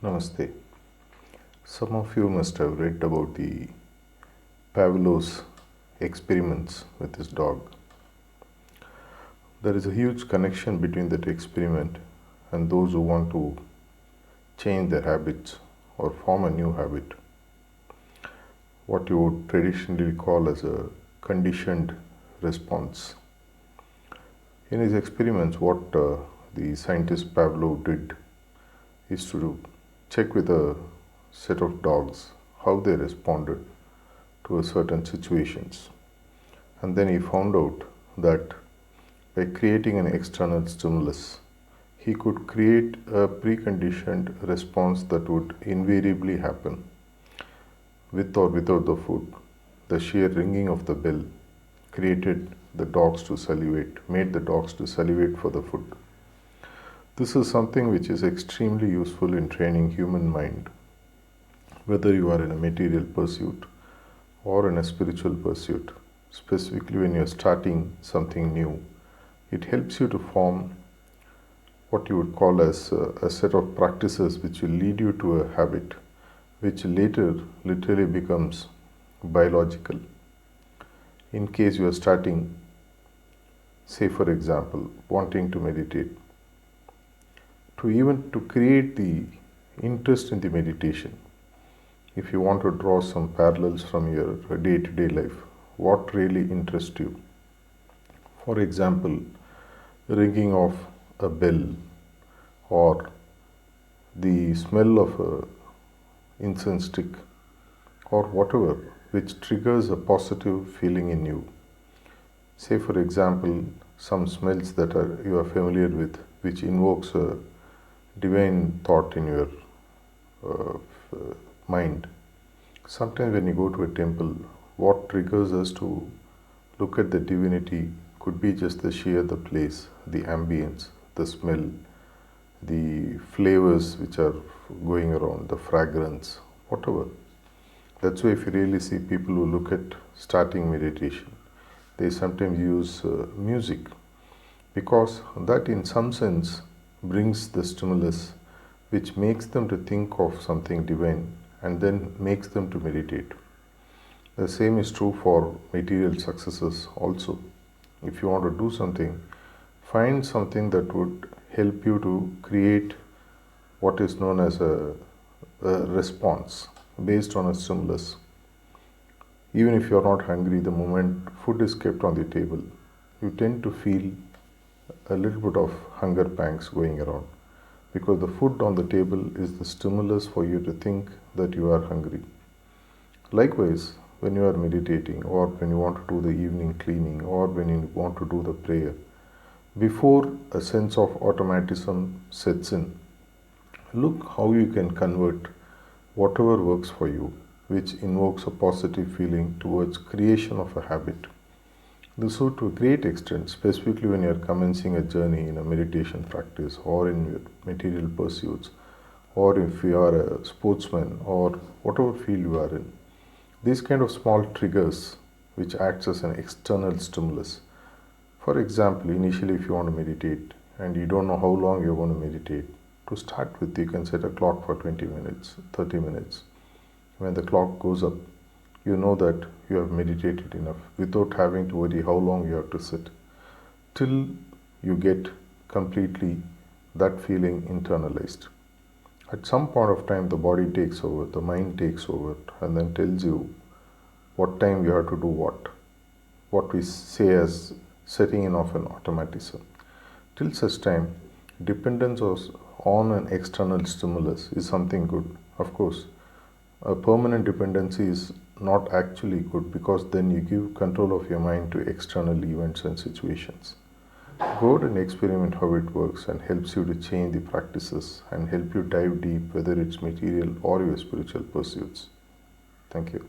Namaste. Some of you must have read about the Pavlov's experiments with his dog. There is a huge connection between that experiment and those who want to change their habits or form a new habit. What you would traditionally call as a conditioned response. In his experiments, what the scientist Pavlov did is to check with a set of dogs how they responded to a certain situations. And then he found out that by creating an external stimulus, he could create a preconditioned response that would invariably happen with or without the food. The sheer ringing of the bell created the dogs to salivate, made the dogs to salivate for the food. This is something which is extremely useful in training human mind, whether you are in a material pursuit or in a spiritual pursuit. Specifically when you are starting something new, it helps you to form what you would call as a set of practices which will lead you to a habit which later literally becomes biological. In case you are starting, say for example, wanting to meditate, to create the interest in the meditation, if you want to draw some parallels from your day-to-day life, what really interests you? For example, ringing of a bell or the smell of a incense stick or whatever which triggers a positive feeling in you. Say for example, some smells that you are familiar with which invokes a divine thought in your mind. Sometimes when you go to a temple, what triggers us to look at the divinity could be just the place, the ambience, the smell, the flavors which are going around, the fragrance, whatever. That's why if you really see people who look at starting meditation, they sometimes use music, because that in some sense brings the stimulus which makes them to think of something divine and then makes them to meditate. The same is true for material successes also. If you want to do something, find something that would help you to create what is known as a response based on a stimulus. Even if you are not hungry, the moment food is kept on the table, you tend to feel a little bit of hunger pangs going around, because the food on the table is the stimulus for you to think that you are hungry. Likewise, when you are meditating or when you want to do the evening cleaning or when you want to do the prayer, before a sense of automatism sets in, look how you can convert whatever works for you, which invokes a positive feeling towards creation of a habit. This would to a great extent, specifically when you are commencing a journey in a meditation practice or in your material pursuits, or if you are a sportsman or whatever field you are in. These kind of small triggers which acts as an external stimulus. For example, initially if you want to meditate and you don't know how long you're going to meditate, to start with you can set a clock for 20 minutes, 30 minutes. When the clock goes up, you know that you have meditated enough without having to worry how long you have to sit, till you get completely that feeling internalized. At some point of time, the body takes over, the mind takes over, and then tells you what time you have to do what we say as setting in of an automatism. Till such time, dependence on an external stimulus is something good. Of course, a permanent dependency is not actually good, because then you give control of your mind to external events and situations. Go out and experiment how it works and helps you to change the practices and help you dive deep, whether it's material or your spiritual pursuits. Thank you.